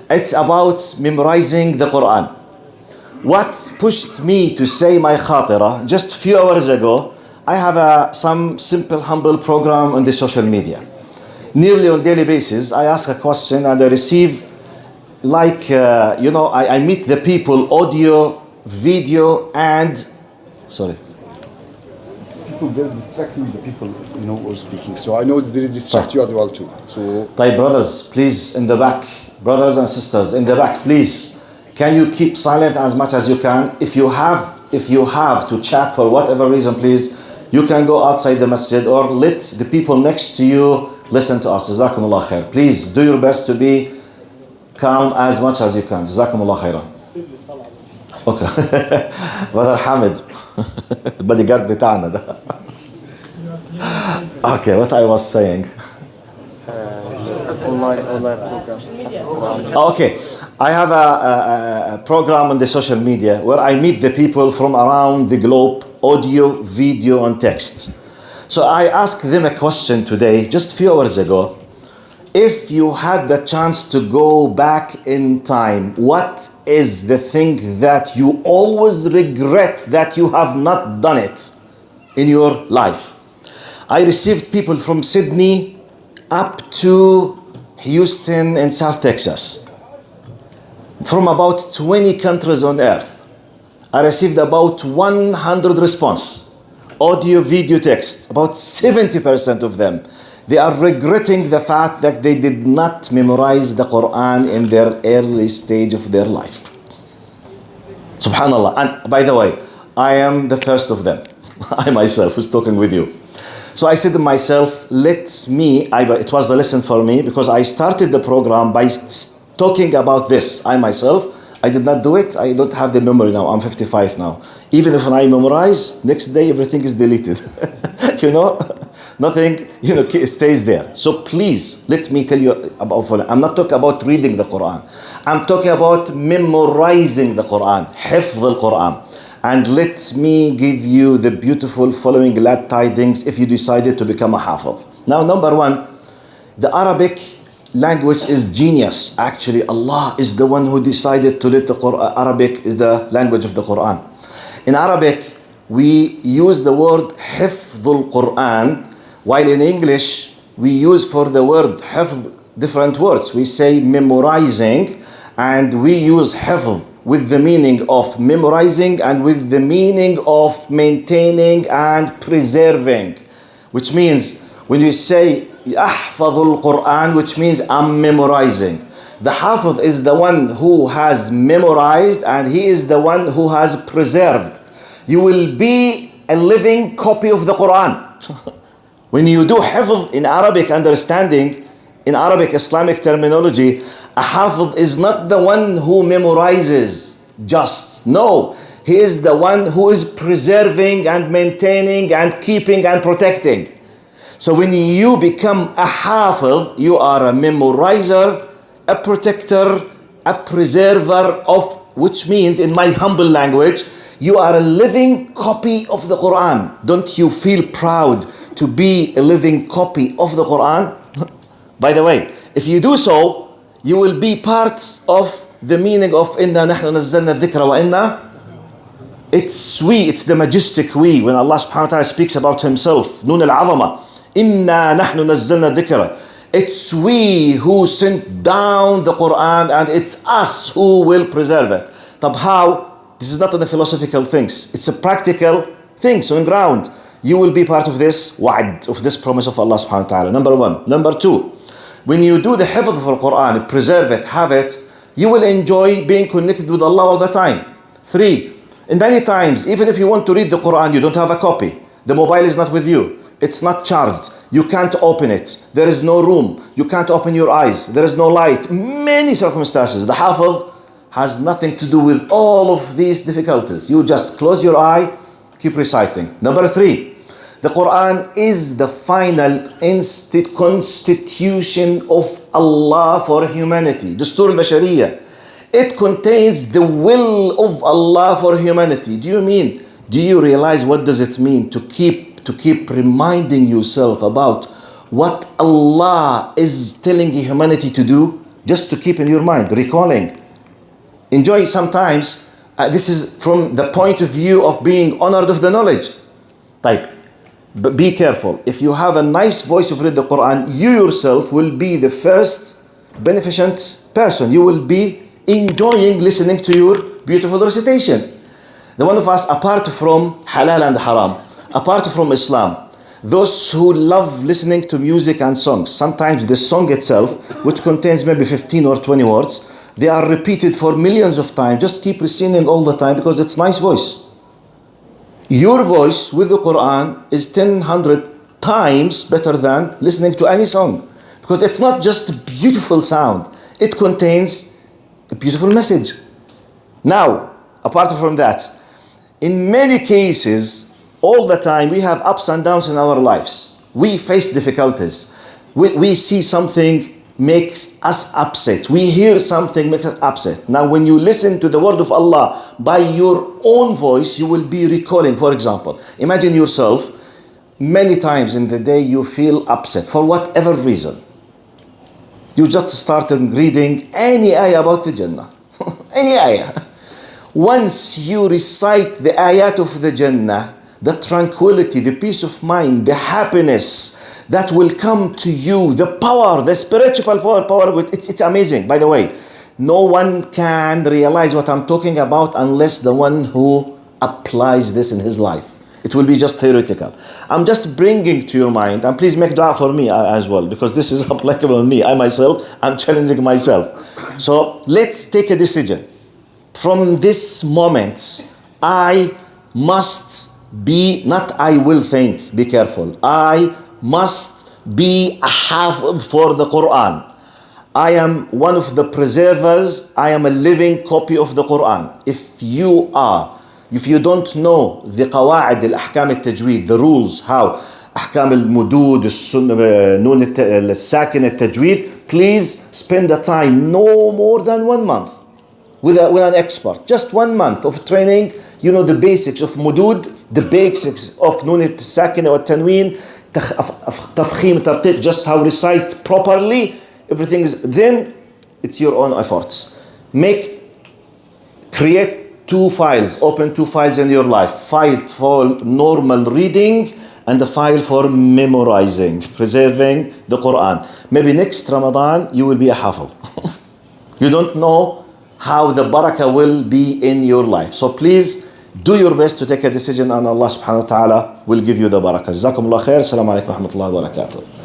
It's about memorizing the Quran. What pushed me to say my khatira, just a few hours ago, I have some simple, humble program on the social media. Nearly on daily basis, I ask a question and I receive, like, I meet the people, audio, video, and, sorry. People, they're distracting the people, who are speaking. So I know that they distract you as well too. So, brothers, please, in the back, brothers and sisters, in the back, please, can you keep silent as much as you can? If you have to chat for whatever reason, please, you can go outside the masjid or let the people next to you listen to us. Jazakumullah khair. Please do your best to be calm as much as you can. Jazakumullah khairan. Okay. Brother Hamid. bodyguard بتاعنا ده. Okay, what I was saying. Online program. Okay. I have a program on the social media where I meet the people from around the globe, audio, video, and text. So I asked them a question today, just a few hours ago. If you had the chance to go back in time, what is the thing that you always regret that you have not done it in your life? I received people from Sydney up to Houston in South Texas. From about 20 countries on earth. I received about 100 response. Audio, video, text. About 70% of them. They are regretting the fact that they did not memorize the Quran in their early stage of their life. Subhanallah. And by the way, I am the first of them. I myself who's talking with you. So I said to myself, it was a lesson for me because I started the program by talking about this. I myself, I did not do it. I don't have the memory now. I'm 55 now. Even if I memorize, next day everything is deleted. Nothing, stays there. So please, let me tell you about, I'm not talking about reading the Quran. I'm talking about memorizing the Quran, حفظ القرآن. And let me give you the beautiful following glad tidings if you decided to become a hafiz. Now, number one, the Arabic language is genius. Actually, Allah is the one who decided to let the Quran. Arabic is the language of the Quran. In Arabic, we use the word حفظ القرآن, while in English, we use for the word حفظ different words. We say memorizing, and we use حفظ with the meaning of memorizing and with the meaning of maintaining and preserving. Which means, when you say أحفظ القرآن, which means I'm memorizing. The Hafiz is the one who has memorized and he is the one who has preserved. You will be a living copy of the Quran. When you do Hifz in Arabic understanding, in Arabic Islamic terminology, a Hafiz is not the one who memorizes just. No, he is the one who is preserving and maintaining and keeping and protecting. So when you become a Hafiz, you are a memorizer, a protector, a preserver of, which means in my humble language, you are a living copy of the Quran. Don't you feel proud to be a living copy of the Quran? By the way, if you do so, you will be part of the meaning of إِنَّا نَحْنُ نَزَّلْنَا الذِّكْرَ وَإِنَّا. It's we, it's the majestic we. When Allah subhanahu wa ta'ala speaks about himself, Nun al-Azama, إِنَّا نَحْنُ نَزَّلْنَا الذِّكْرَ. It's we who sent down the Quran and it's us who will preserve it. But how? This is not on the philosophical things. It's a practical thing. So on ground, you will be part of this wa'd, of this promise of Allah subhanahu wa ta'ala. Number one. Number two, when you do the hifz for Quran, preserve it, have it, you will enjoy being connected with Allah all the time. Three, and many times, even if you want to read the Quran, you don't have a copy. The mobile is not with you. It's not charged. You can't open it. There is no room. You can't open your eyes. There is no light. Many circumstances. The Hafiz has nothing to do with all of these difficulties. You just close your eye, keep reciting. Number three, the Quran is the final constitution of Allah for humanity. Dustur al-Bashariyah. It contains the will of Allah for humanity. Do you realize what does it mean to keep reminding yourself about what Allah is telling humanity to do? just to keep in your mind, recalling. Enjoy sometimes. This is from the point of view of being honored of the knowledge. Type. But be careful. If you have a nice voice of read the Quran, you yourself will be the first beneficent person. You will be enjoying listening to your beautiful recitation. The one of us, apart from halal and haram, apart from Islam, those who love listening to music and songs, sometimes the song itself, which contains maybe 15 or 20 words, they are repeated for millions of times. Just keep listening all the time because it's nice voice. Your voice with the Quran is 100 times better than listening to any song, because it's not just a beautiful sound, it contains a beautiful message. Now, apart from that, in many cases, all the time we have ups and downs in our lives. We face difficulties. We see something makes us upset. We hear something makes us upset. Now, when you listen to the word of Allah by your own voice, you will be recalling. For example, imagine yourself, many times in the day you feel upset for whatever reason. You just started reading any ayah about the Jannah. Any ayah. Once you recite the ayat of the Jannah, the tranquility, the peace of mind, the happiness that will come to you, the power, the spiritual power, it's amazing. By the way, no one can realize what I'm talking about unless the one who applies this in his life. It will be just theoretical. I'm just bringing to your mind, and please make dua for me as well, because this is applicable on me. I myself, I'm challenging myself. So let's take a decision. From this moment, I must be, not I will think, be careful. I must be a hafiz for the Quran. I am one of the preservers. I am a living copy of the Quran. If you don't know the qawaid, al-ahkam al-tajweed, the rules, how ahkam al-mudud, noon al-sakin al-tajweed, please spend the time, no more than 1 month with an expert. Just 1 month of training. You know the basics of mudud, the basics of noon al-sakin or tanween, tafkhim, tarqiq, just how recite properly. Everything is, then it's your own efforts. Create 2 files, open 2 files in your life. File for normal reading and a file for memorizing, preserving the Quran. Maybe next Ramadan you will be a hafiz. You don't know how the barakah will be in your life. So please do your best to take a decision, and Allah subhanahu wa ta'ala will give you the barakah. Jazakumullah khair. Assalamu alaikum wa rahmatullahi wa barakatuh.